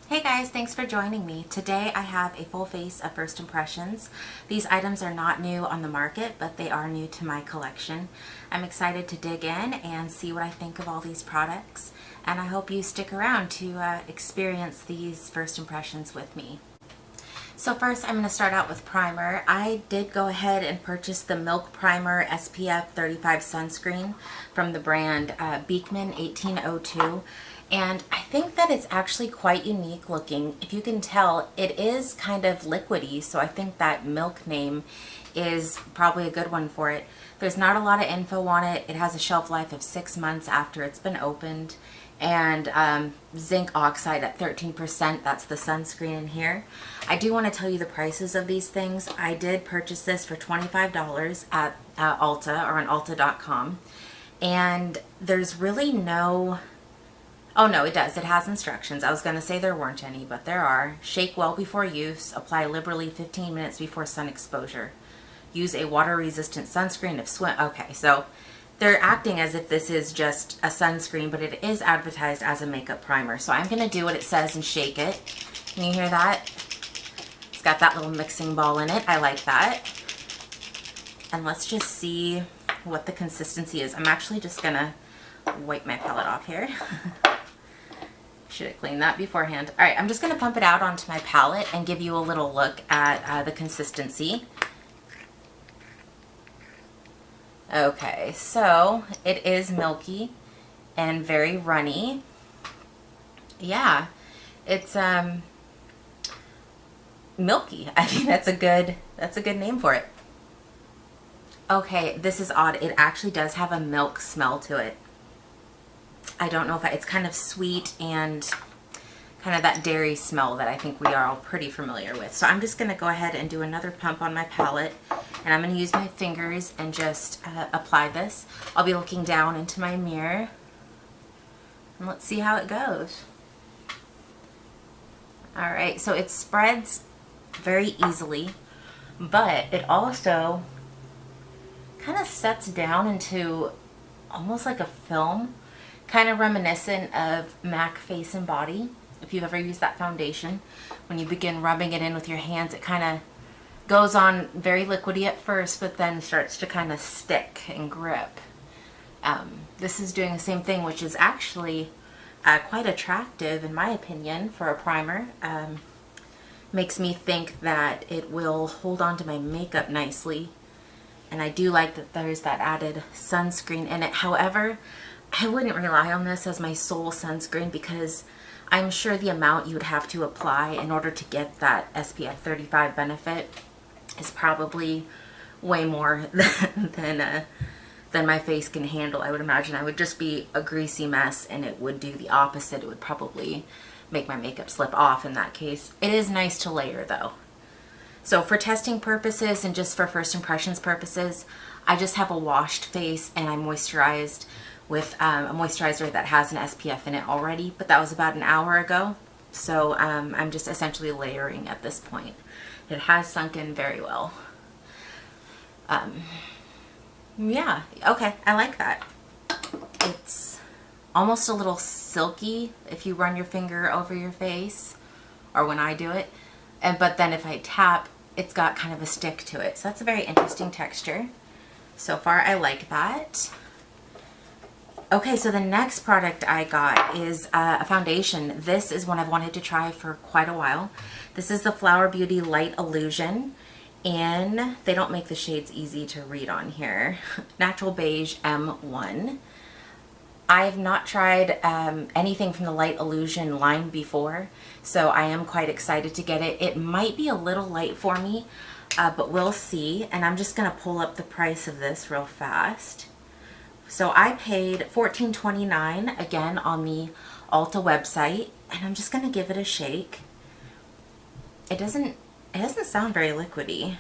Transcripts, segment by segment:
Hey guys, thanks for joining me. Today I have a full face of first impressions. These items are not new on the market, but they are new to my collection. I'm excited to dig in and see what I think of all these products, and I hope you stick around to experience these first impressions with me. So first I'm going to start out with primer. I did go ahead and purchase the Milk Primer SPF 35 sunscreen from the brand Beekman 1802. And I think that it's actually quite unique looking. If you can tell, it is kind of liquidy, so I think that Milk name is probably a good one for it. There's not a lot of info on it. It has a shelf life of 6 months after it's been opened. And zinc oxide at 13%, that's the sunscreen in here. I do want to tell you the prices of these things. I did purchase this for $25 at Ulta or on Ulta.com. And there's really no... Oh no, it does. It has instructions. I was going to say there weren't any, but there are. Shake well before use. Apply liberally 15 minutes before sun exposure. Use a water-resistant sunscreen if swim... Okay, so they're acting as if this is just a sunscreen, but it is advertised as a makeup primer. So I'm going to do what it says and shake it. Can you hear that? It's got that little mixing ball in it. I like that. And let's just see what the consistency is. I'm actually just going to wipe my palette off here. Should have cleaned that beforehand. All right, I'm just going to pump it out onto my palette and give you a little look at the consistency. Okay, so it is milky and very runny. Yeah, it's milky. I think that's a good name for it. Okay, this is odd. It actually does have a milk smell to it. I don't know if it's kind of sweet and kind of that dairy smell that I think we are all pretty familiar with. So I'm just going to go ahead and do another pump on my palette, and I'm going to use my fingers and just apply this. I'll be looking down into my mirror, and let's see how it goes. Alright, so it spreads very easily, but it also kind of sets down into almost like a film, kind of reminiscent of MAC Face and Body. If you've ever used that foundation, when you begin rubbing it in with your hands, it kind of goes on very liquidy at first, but then starts to kind of stick and grip. This is doing the same thing, which is actually quite attractive in my opinion for a primer. Makes me think that it will hold on to my makeup nicely, and I do like that there's that added sunscreen in it. However, I wouldn't rely on this as my sole sunscreen because I'm sure the amount you would have to apply in order to get that SPF 35 benefit is probably way more than my face can handle. I would imagine I would just be a greasy mess, and it would do the opposite. It would probably make my makeup slip off in that case. It is nice to layer though. So for testing purposes and just for first impressions purposes, I just have a washed face and I moisturized with a moisturizer that has an SPF in it already, but that was about an hour ago. So I'm just essentially layering at this point. It has sunk in very well. Yeah, okay, I like that. It's almost a little silky if you run your finger over your face, or when I do it. But then if I tap, it's got kind of a stick to it. So that's a very interesting texture. So far, I like that. Okay, so the next product I got is a foundation. This is one I've wanted to try for quite a while. This is the Flower Beauty Light Illusion, and they don't make the shades easy to read on here. Natural Beige M1. I have not tried anything from the Light Illusion line before, so I am quite excited to get it. It might be a little light for me, but we'll see. And I'm just going to pull up the price of this real fast. So I paid $14.29 again on the Ulta website, and I'm just going to give it a shake. It doesn't sound very liquidy.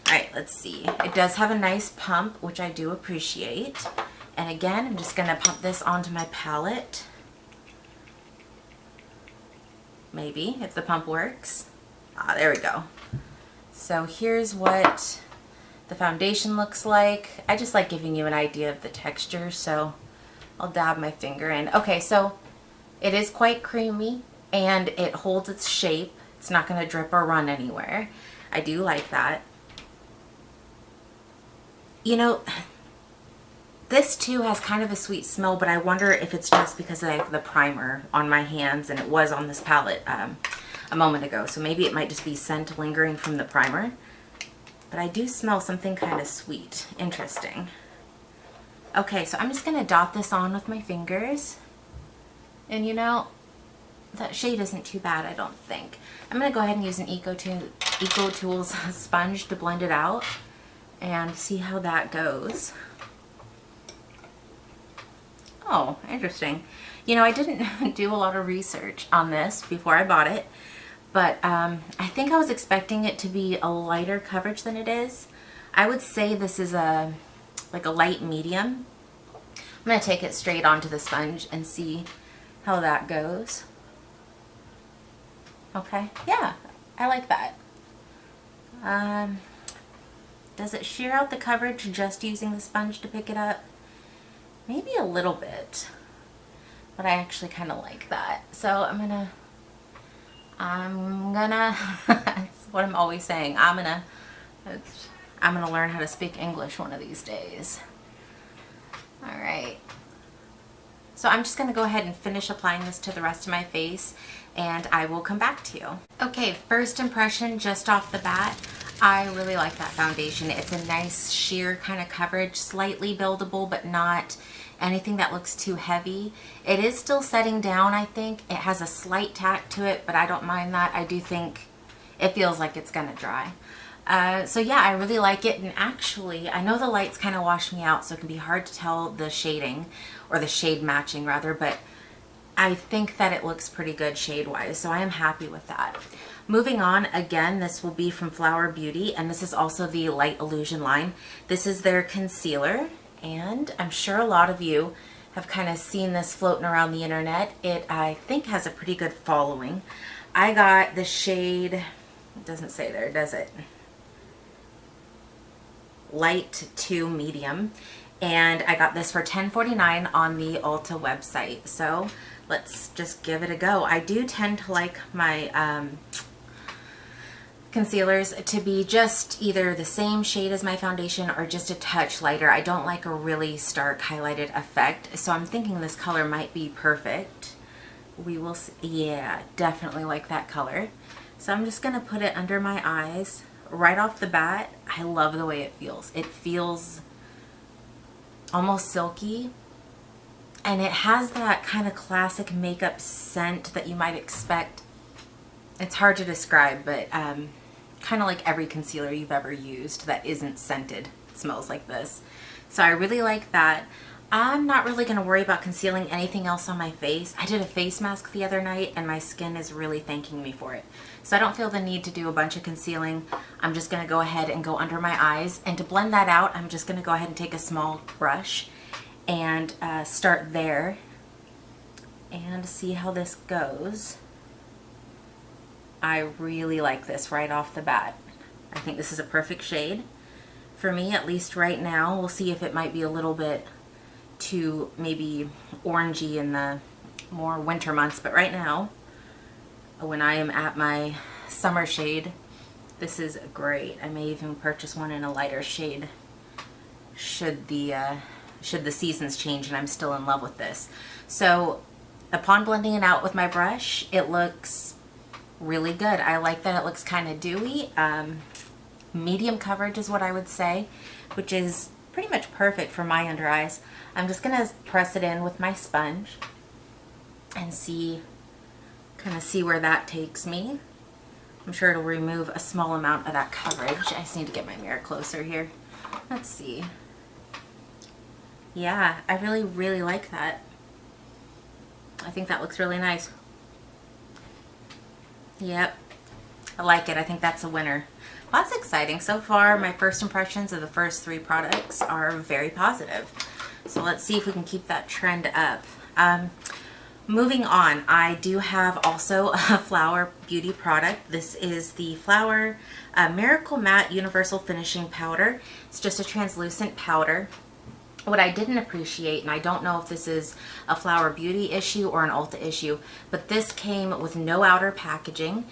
All right, let's see. It does have a nice pump, which I do appreciate. And again, I'm just going to pump this onto my palette. Maybe, if the pump works. Ah, there we go. So here's what the foundation looks like. I just like giving you an idea of the texture, so I'll dab my finger in. Okay, so it is quite creamy. and it holds its shape. It's not going to drip or run anywhere. I do like that. You know, this too has kind of a sweet smell, but I wonder if it's just because I have the primer on my hands, and it was on this palette a moment ago. So maybe it might just be scent lingering from the primer. But I do smell something kind of sweet. Interesting. Okay, so I'm just going to dot this on with my fingers. And you know, that shade isn't too bad, I don't think. I'm going to go ahead and use an Eco Tools sponge to blend it out and see how that goes. Oh, interesting. You know, I didn't do a lot of research on this before I bought it, but I think I was expecting it to be a lighter coverage than it is. I would say this is like a light medium. I'm going to take it straight onto the sponge and see how that goes. Okay, yeah, I like that. Does it shear out the coverage just using the sponge to pick it up? Maybe a little bit, but I actually kind of like that. So I'm gonna that's what I'm always saying. I'm gonna learn how to speak English one of these days. All right. So I'm just gonna go ahead and finish applying this to the rest of my face, and I will come back to you. Okay, first impression just off the bat, I really like that foundation. It's a nice sheer kind of coverage, slightly buildable, but not anything that looks too heavy. It is still setting down, I think. It has a slight tack to it, but I don't mind that. I do think it feels like it's gonna dry. So yeah, I really like it, and actually, I know the lights kind of wash me out, so it can be hard to tell the shading, or the shade matching rather, but I think that it looks pretty good shade-wise, so I am happy with that. Moving on, again, this will be from Flower Beauty, and this is also the Light Illusion line. This is their concealer, and I'm sure a lot of you have kind of seen this floating around the internet. It, I think, has a pretty good following. I got the shade, it doesn't say there, does it? Light to medium, and I got this for $10.49 on the Ulta website. So let's just give it a go. I do tend to like my concealers to be just either the same shade as my foundation or just a touch lighter. I don't like a really stark highlighted effect, so I'm thinking this color might be perfect. We will see. Yeah, definitely like that color. So I'm just gonna put it under my eyes. Right off the bat, I love the way it feels. It feels almost silky, and it has that kind of classic makeup scent that you might expect. It's hard to describe, but kind of like every concealer you've ever used that isn't scented smells like this. So I really like that. I'm not really going to worry about concealing anything else on my face. I did a face mask the other night, and my skin is really thanking me for it. So I don't feel the need to do a bunch of concealing. I'm just going to go ahead and go under my eyes. And to blend that out, I'm just going to go ahead and take a small brush and start there and see how this goes. I really like this right off the bat. I think this is a perfect shade for me, at least right now. We'll see if it might be a little bit too maybe orangey in the more winter months, but right now, when I am at my summer shade, this is great. I may even purchase one in a lighter shade should the seasons change and I'm still in love with this. So upon blending it out with my brush, it looks really good. I like that it looks kind of dewy. Medium coverage is what I would say, which is pretty much perfect for my under eyes. I'm just gonna press it in with my sponge and kind of see where that takes me. I'm sure it'll remove a small amount of that coverage. I just need to get my mirror closer here. Let's see. Yeah, I really, really like that. I think that looks really nice. Yep, I like it. I think that's a winner. Well, that's exciting. So far, my first impressions of the first 3 products are very positive. So let's see if we can keep that trend up. Moving on, I do have also a Flower Beauty product. This is the Flower Miracle Matte Universal Finishing Powder. It's just a translucent powder. What I didn't appreciate, and I don't know if this is a Flower Beauty issue or an Ulta issue, but this came with no outer packaging,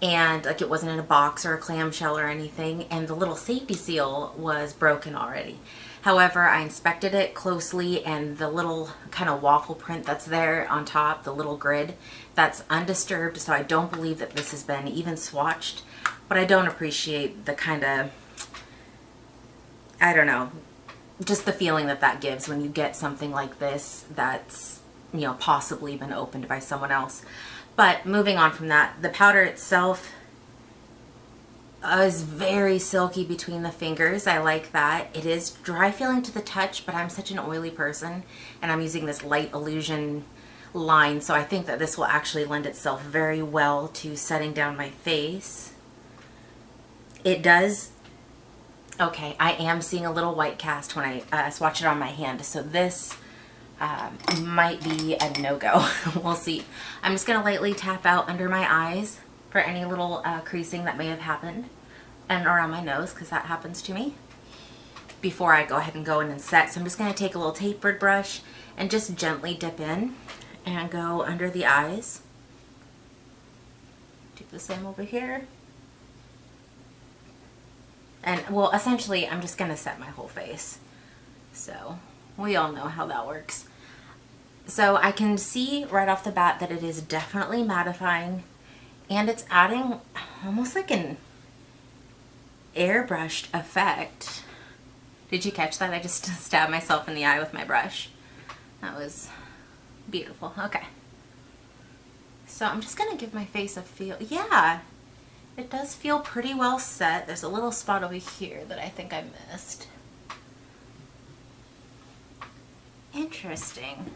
and like it wasn't in a box or a clamshell or anything, and the little safety seal was broken already. However, I inspected it closely, and the little kind of waffle print that's there on top, the little grid, that's undisturbed, so I don't believe that this has been even swatched. But I don't appreciate the kind of, I don't know, just the feeling that that gives when you get something like this that's, you know, possibly been opened by someone else. But moving on from that, the powder itself is very silky between the fingers. I like that. It is dry feeling to the touch, but I'm such an oily person, and I'm using this light illusion line, so I think that this will actually lend itself very well to setting down my face. It does. Okay, I am seeing a little white cast when I swatch it on my hand, so this might be a no-go. We'll see. I'm just going to lightly tap out under my eyes for any little creasing that may have happened, and around my nose, because that happens to me, before I go ahead and go in and set. So I'm just going to take a little tapered brush and just gently dip in and go under the eyes. Do the same over here. And, well, essentially, I'm just going to set my whole face. So, we all know how that works. So, I can see right off the bat that it is definitely mattifying. And it's adding almost like an airbrushed effect. Did you catch that? I just stabbed myself in the eye with my brush. That was beautiful. Okay. So, I'm just going to give my face a feel. Yeah. It does feel pretty well set. There's a little spot over here that I think I missed. Interesting.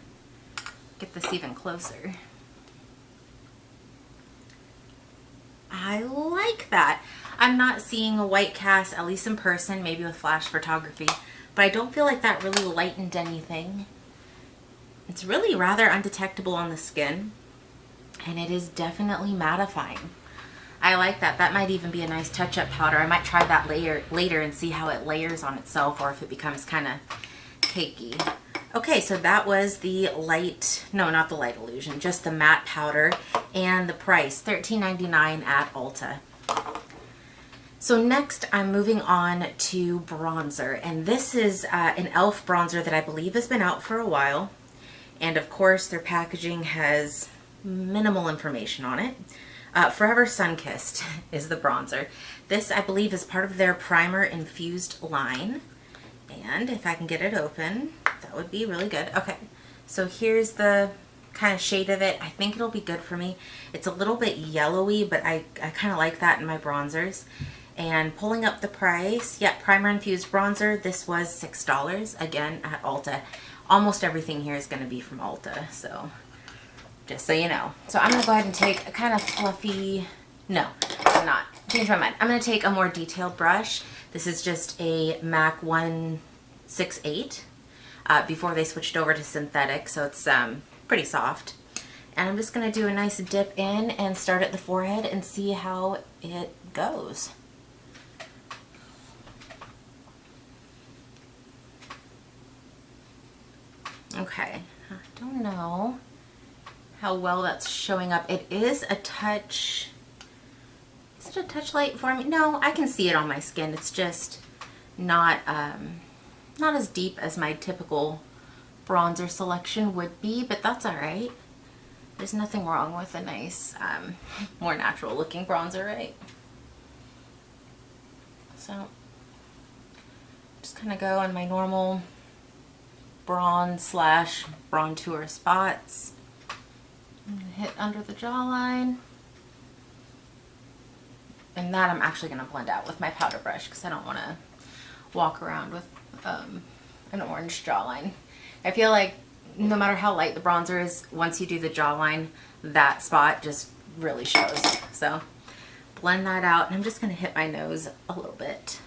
Get this even closer. I like that. I'm not seeing a white cast, at least in person, maybe with flash photography, but I don't feel like that really lightened anything. It's really rather undetectable on the skin, and it is definitely mattifying. I like that. That might even be a nice touch-up powder. I might try that later and see how it layers on itself, or if it becomes kind of cakey. Okay, so that was the light, no, not the light illusion, just the matte powder, and the price, $13.99 at Ulta. So next I'm moving on to bronzer, and this is an e.l.f. bronzer that I believe has been out for a while, and of course their packaging has minimal information on it. Forever Sun-Kissed is the bronzer. This, I believe, is part of their primer infused line. And if I can get it open, that would be really good. Okay, so here's the kind of shade of it. I think it'll be good for me. It's a little bit yellowy, but I kind of like that in my bronzers. And pulling up the price, yeah, primer infused bronzer, this was $6, again, at Ulta. Almost everything here is going to be from Ulta, so just so you know. So I'm going to go ahead and take a kind of fluffy, no, I'm not. Change my mind. I'm going to take a more detailed brush. This is just a MAC 168 before they switched over to synthetic, so it's pretty soft. And I'm just going to do a nice dip in and start at the forehead and see how it goes. Okay, I don't know how well that's showing up. It is a touch, is it a touch light for me? No, I can see it on my skin. It's just not not as deep as my typical bronzer selection would be, but that's all right. There's nothing wrong with a nice, more natural looking bronzer, right? So just kind of go on my normal bronze slash bronzer spots. I'm going to hit under the jawline. And that I'm actually going to blend out with my powder brush because I don't want to walk around with an orange jawline. I feel like no matter how light the bronzer is, once you do the jawline, that spot just really shows. So blend that out, and I'm just going to hit my nose a little bit.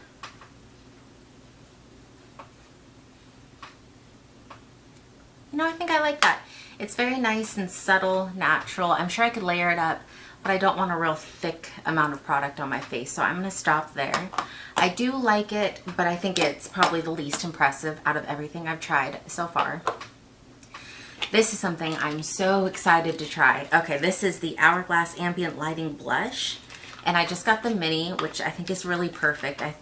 You know, I think I like that. It's very nice and subtle, natural. I'm sure I could layer it up, but I don't want a real thick amount of product on my face, so I'm going to stop there. I do like it, but I think it's probably the least impressive out of everything I've tried so far. This is something I'm so excited to try. Okay, this is the Hourglass Ambient Lighting Blush, and I just got the mini, which I think is really perfect. I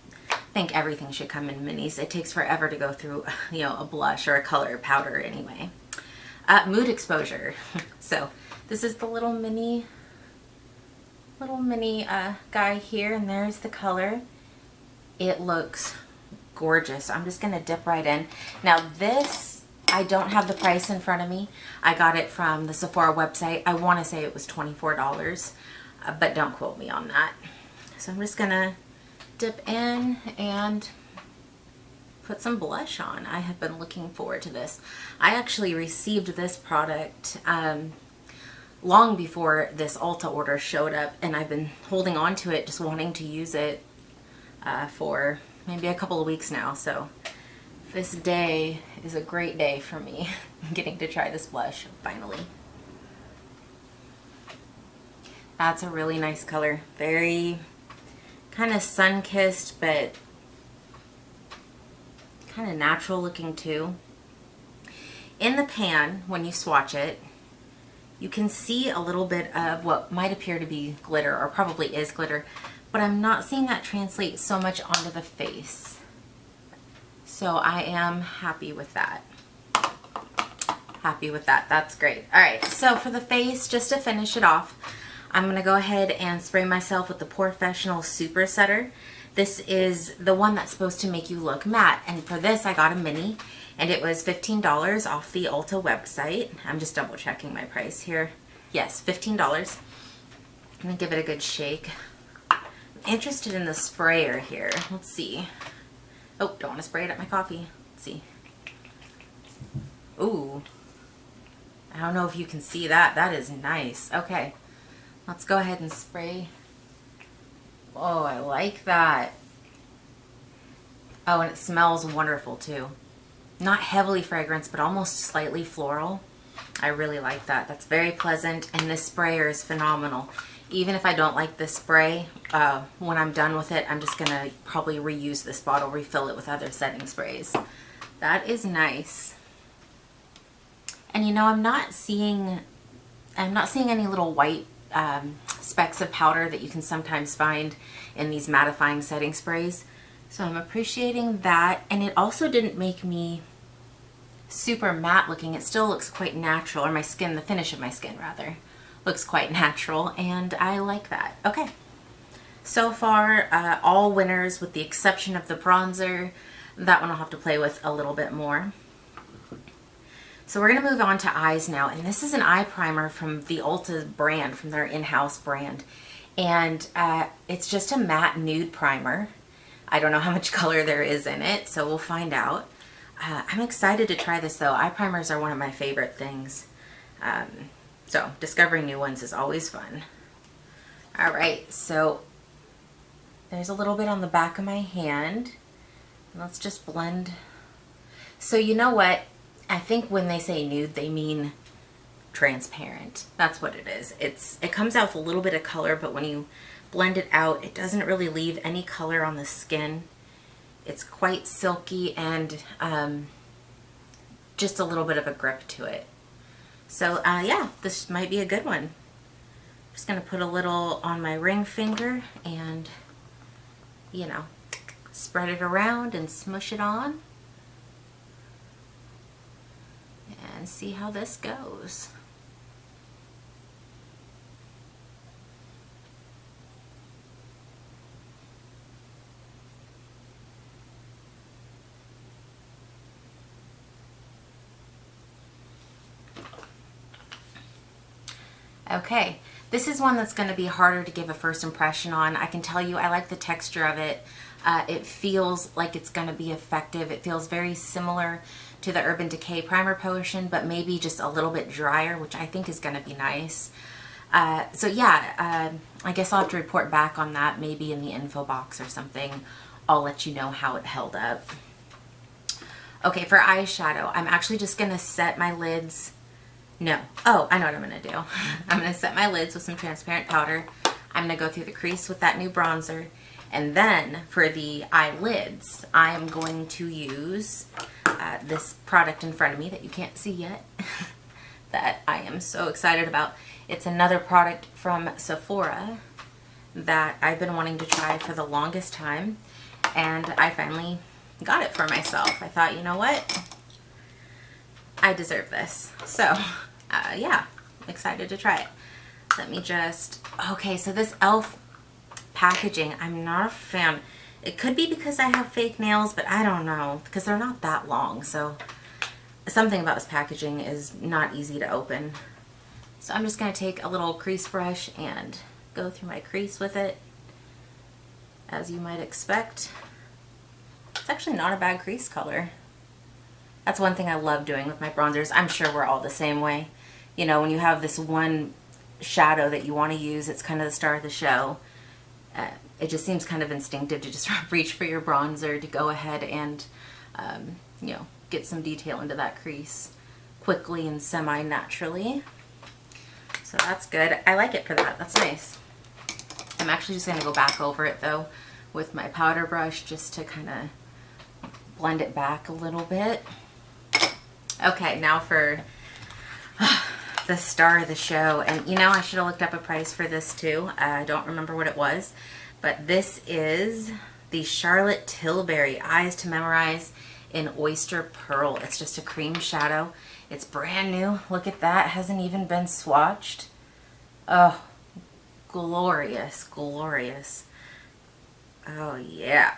think everything should come in minis. It takes forever to go through, you know, a blush or a color powder anyway. Mood exposure. So this is the little mini guy here, and there's the color. It looks gorgeous. I'm just gonna dip right in. Now this, I don't have the price in front of me. I got it from the Sephora website. I want to say it was $24, but don't quote me on that. So I'm just gonna dip in and put some blush on. I have been looking forward to this. I actually received this product long before this Ulta order showed up, and I've been holding on to it, just wanting to use it for maybe a couple of weeks now. So this day is a great day for me, getting to try this blush finally. That's a really nice color. Very kind of sun-kissed, but kind of natural looking too. In the pan, when you swatch it, you can see a little bit of what might appear to be glitter, or probably is glitter, but I'm not seeing that translate so much onto the face. So I am happy with that. Happy with that. That's great. All right, so for the face, just to finish it off, I'm going to go ahead and spray myself with the Professional Super Setter. This is the one that's supposed to make you look matte, and for this I got a mini, and it was $15 off the Ulta website. I'm just double checking my price here. Yes, $15. I'm going to give it a good shake. I'm interested in the sprayer here. Let's see. Oh, don't want to spray it at my coffee. Let's see. Ooh. I don't know if you can see that. That is nice. Okay. Let's go ahead and spray. Oh, I like that. Oh, and it smells wonderful too. Not heavily fragrance, but almost slightly floral. I really like that. That's very pleasant, and this sprayer is phenomenal. Even if I don't like this spray, when I'm done with it, I'm just gonna probably reuse this bottle, refill it with other setting sprays. That is nice. And you know, I'm not seeing any little white specks of powder that you can sometimes find in these mattifying setting sprays. So I'm appreciating that, and it also didn't make me super matte looking. It still looks quite natural, or my skin, the finish of my skin rather, looks quite natural, and I like that. Okay, so far all winners with the exception of the bronzer. That one I'll have to play with a little bit more. So we're going to move on to eyes now, and this is an eye primer from the Ulta brand, from their in-house brand, and it's just a matte nude primer. I don't know how much color there is in it, so we'll find out. I'm excited to try this though. Eye primers are one of my favorite things, so discovering new ones is always fun. All right, so there's a little bit on the back of my hand. Let's just blend. So you know what? I think when they say nude, they mean transparent. That's what it is. It comes out with a little bit of color, but when you blend it out, it doesn't really leave any color on the skin. It's quite silky and just a little bit of a grip to it. So yeah, this might be a good one. I'm just gonna put a little on my ring finger and, you know, spread it around and smush it on. And see how this goes. Okay, this is one that's going to be harder to give a first impression on. I can tell you I like the texture of it. It feels like it's going to be effective. It feels very similar to the Urban Decay Primer Potion, but maybe just a little bit drier, which I think is going to be nice. So yeah, I guess I'll have to report back on that, maybe in the info box or something. I'll let you know how it held up. Okay, for eyeshadow, I'm actually just going to set my lids No. Oh, I know what I'm going to do. I'm going to set my lids with some transparent powder. I'm going to go through the crease with that new bronzer. And then for the eyelids, I am going to use this product in front of me that you can't see yet that I am so excited about. It's another product from Sephora that I've been wanting to try for the longest time. And I finally got it for myself. I thought, you know what? I deserve this. So, yeah, I'm excited to try it. Let me just, okay, so this e.l.f. packaging, I'm not a fan. It could be because I have fake nails, but I don't know, because they're not that long. So, something about this packaging is not easy to open. So I'm just going to take a little crease brush and go through my crease with it, as you might expect. It's actually not a bad crease color. That's one thing I love doing with my bronzers. I'm sure we're all the same way. You know, when you have this one shadow that you want to use, it's kind of the star of the show. It just seems kind of instinctive to just reach for your bronzer to go ahead and, you know, get some detail into that crease quickly and semi-naturally. So that's good. I like it for that. That's nice. I'm actually just going to go back over it though with my powder brush just to kind of blend it back a little bit. Okay, now for the star of the show. And you know, I should have looked up a price for this too. I don't remember what it was, but this is the Charlotte Tilbury Eyes to Memorize in Oyster Pearl. It's just a cream shadow. It's brand new. Look at that. Hasn't even been swatched. Oh, glorious, glorious. Oh yeah.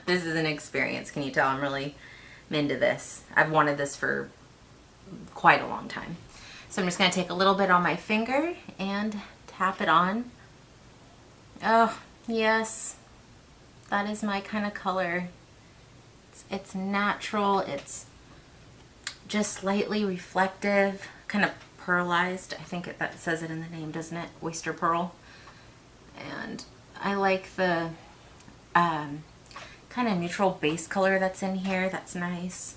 This is an experience. Can you tell I'm really into this? I've wanted this for quite a long time. So I'm just going to take a little bit on my finger and tap it on. Oh, yes. That is my kind of color. It's natural. It's just slightly reflective, kind of pearlized. I think that says it in the name, doesn't it? Oyster Pearl. And I like the kind of neutral base color that's in here. That's nice.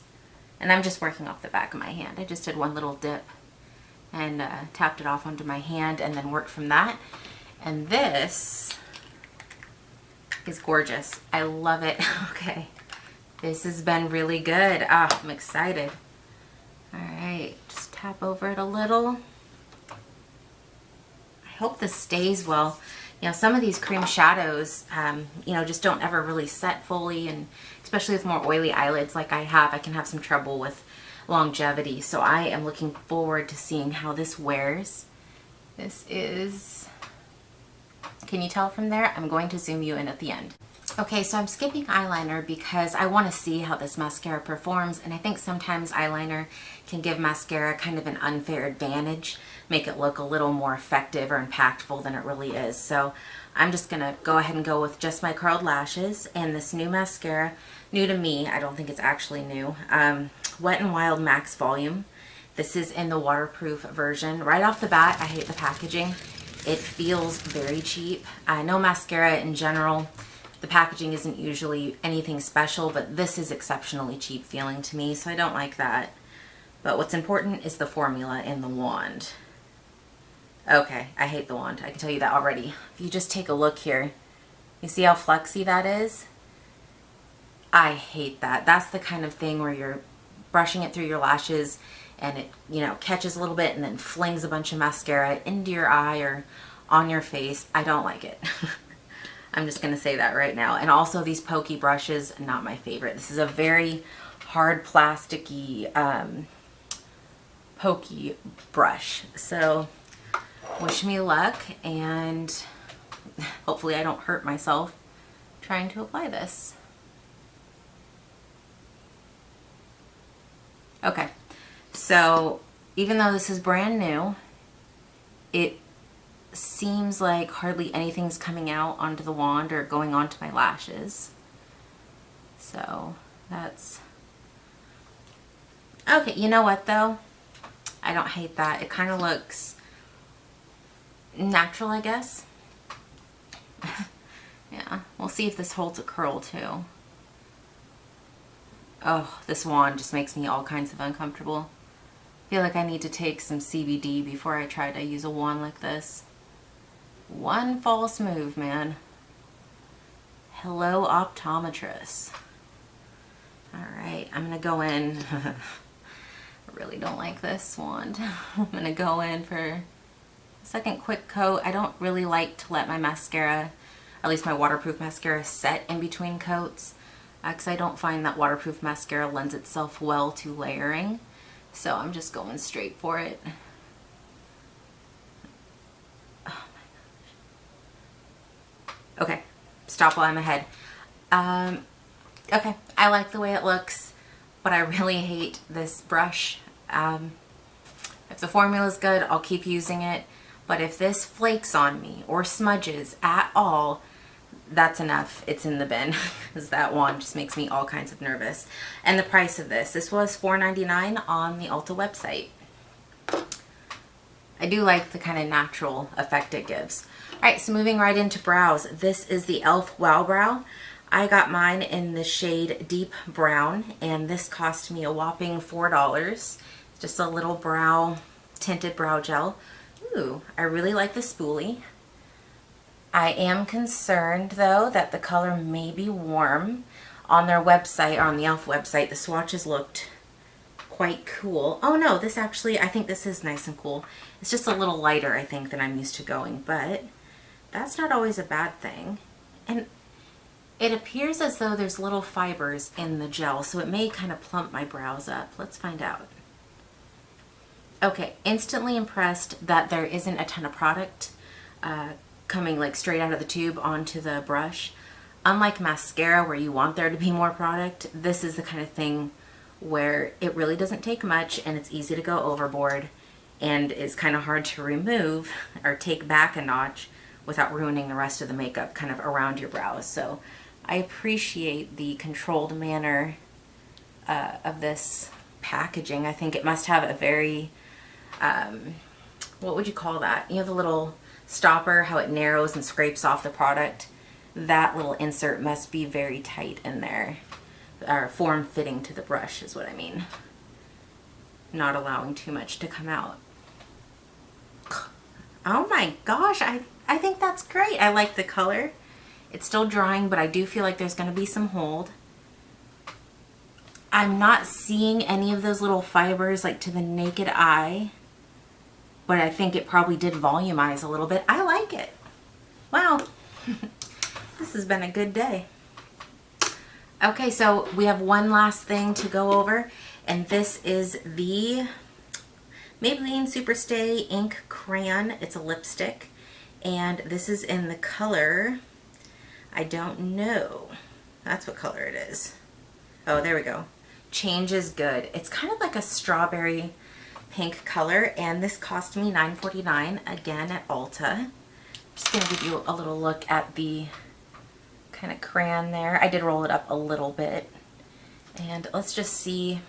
And I'm just working off the back of my hand. I just did one little dip and tapped it off onto my hand and then worked from that. And this is gorgeous. I love it. Okay. This has been really good. Ah, I'm excited. All right, just tap over it a little. I hope this stays well. You know, some of these cream shadows, you know, just don't ever really set fully, and especially with more oily eyelids like I have, I can have some trouble with longevity. So I am looking forward to seeing how this wears. This is, can you tell from there? I'm going to zoom you in at the end. Okay, so I'm skipping eyeliner because I want to see how this mascara performs, and I think sometimes eyeliner can give mascara kind of an unfair advantage, make it look a little more effective or impactful than it really is. So I'm just going to go ahead and go with just my curled lashes and this new mascara, new to me, I don't think it's actually new, Wet n Wild Max Volume. This is in the waterproof version. Right off the bat, I hate the packaging. It feels very cheap. I know mascara in general, the packaging isn't usually anything special, but this is exceptionally cheap feeling to me, so I don't like that. But what's important is the formula in the wand. Okay, I hate the wand. I can tell you that already. If you just take a look here, you see how flexy that is? I hate that. That's the kind of thing where you're brushing it through your lashes and it, you know, catches a little bit and then flings a bunch of mascara into your eye or on your face. I don't like it. I'm just going to say that right now. And also these pokey brushes, not my favorite. This is a very hard plasticky pokey brush. So wish me luck, and hopefully I don't hurt myself trying to apply this. Okay, so even though this is brand new, it seems like hardly anything's coming out onto the wand or going onto my lashes. So that's okay. You know what though? I don't hate that. It kind of looks natural, I guess. Yeah, we'll see if this holds a curl too. Oh, this wand just makes me all kinds of uncomfortable. feel like I need to take some CBD before I try to use a wand like this. One false move, man. Hello, optometrist. Alright, I'm going to go in. I really don't like this wand. I'm going to go in for a second quick coat. I don't really like to let my mascara, at least my waterproof mascara, set in between coats, because I don't find that waterproof mascara lends itself well to layering. So I'm just going straight for it. Oh my gosh. Okay, stop while I'm ahead. Okay, I like the way it looks, but I really hate this brush. If the formula is good, I'll keep using it. But if this flakes on me or smudges at all, that's enough. It's in the bin, because that wand just makes me all kinds of nervous. And the price of this was $4.99 on the Ulta website. I do like the kind of natural effect it gives. Alright, so moving right into brows. This is the e.l.f. Wow Brow. I got mine in the shade Deep Brown, and this cost me a whopping $4. Just a little brow, tinted brow gel. Ooh, I really like the spoolie. I am concerned though that the color may be warm. On their website, or on the e.l.f. website, the swatches looked quite cool. Oh no, this actually, I think this is nice and cool. It's just a little lighter, I think, than I'm used to going, but that's not always a bad thing. And it appears as though there's little fibers in the gel, so it may kind of plump my brows up. Let's find out. Okay, instantly impressed that there isn't a ton of product coming like straight out of the tube onto the brush. Unlike mascara where you want there to be more product, this is the kind of thing where it really doesn't take much and it's easy to go overboard and is kind of hard to remove or take back a notch without ruining the rest of the makeup kind of around your brows. So I appreciate the controlled manner of this packaging. I think it must have a very, what would you call that? You know, the little stopper, how it narrows and scrapes off the product. That little insert must be very tight in there, or form-fitting to the brush is what I mean. Not allowing too much to come out. Oh my gosh, I think that's great. I like the color. It's still drying, but I do feel like there's going to be some hold. I'm not seeing any of those little fibers like to the naked eye, but I think it probably did volumize a little bit. I like it. Wow. This has been a good day. Okay, so we have one last thing to go over, and this is the Maybelline Superstay Ink Crayon. It's a lipstick, and this is in the color, I don't know. That's what color it is. Oh, there we go. Change is Good. It's kind of like a strawberry pink color, and this cost me $9.49 again at Ulta. Just gonna give you a little look at the kind of crayon there. I did roll it up a little bit, and let's just see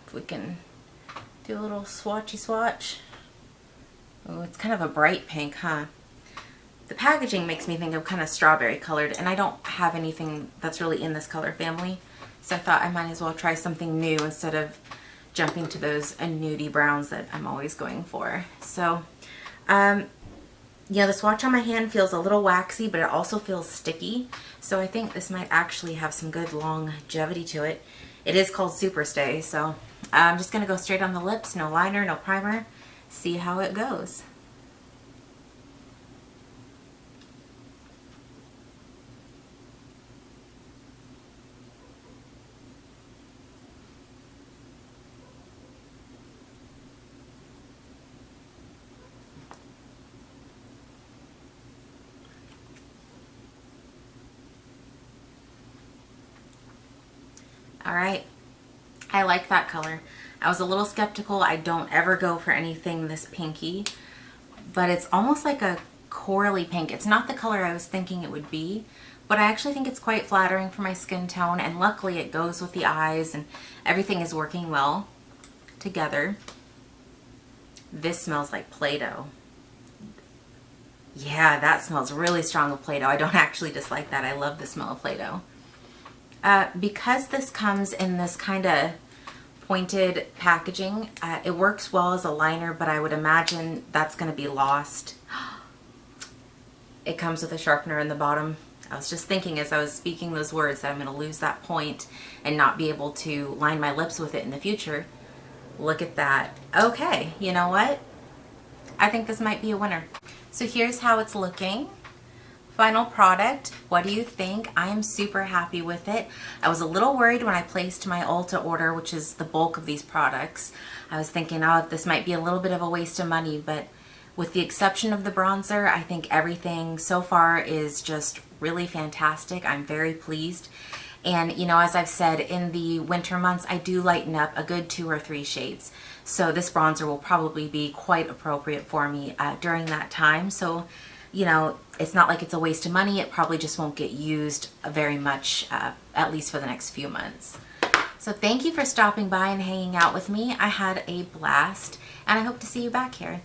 if we can do a little swatchy swatch. Oh, it's kind of a bright pink, huh? The packaging makes me think of kind of strawberry colored, and I don't have anything that's really in this color family, so I thought I might as well try something new instead of jumping to those nudie browns that I'm always going for. So, yeah, the swatch on my hand feels a little waxy, but it also feels sticky, so I think this might actually have some good longevity to it. It is called Superstay, so I'm just going to go straight on the lips, no liner, no primer, see how it goes. Alright, I like that color. I was a little skeptical. I don't ever go for anything this pinky, but it's almost like a corally pink. It's not the color I was thinking it would be, but I actually think it's quite flattering for my skin tone, and luckily it goes with the eyes and everything is working well together. This smells like Play-Doh. Yeah, that smells really strong of Play-Doh. I don't actually dislike that. I love the smell of Play-Doh. Because this comes in this kind of pointed packaging. It works well as a liner, but I would imagine that's going to be lost. It comes with a sharpener in the bottom. I was just thinking as I was speaking those words that I'm going to lose that point and not be able to line my lips with it in the future. Look at that. Okay, you know what? I think this might be a winner. So here's how it's looking. Final product. What do you think? I am super happy with it. I was a little worried when I placed my Ulta order, which is the bulk of these products. I was thinking, oh, this might be a little bit of a waste of money, but with the exception of the bronzer, I think everything so far is just really fantastic. I'm very pleased. And you know, as I've said, in the winter months, I do lighten up a good 2 or 3 shades. So this bronzer will probably be quite appropriate for me during that time. So, you know, it's not like it's a waste of money. It probably just won't get used very much, at least for the next few months. So thank you for stopping by and hanging out with me. I had a blast, and I hope to see you back here.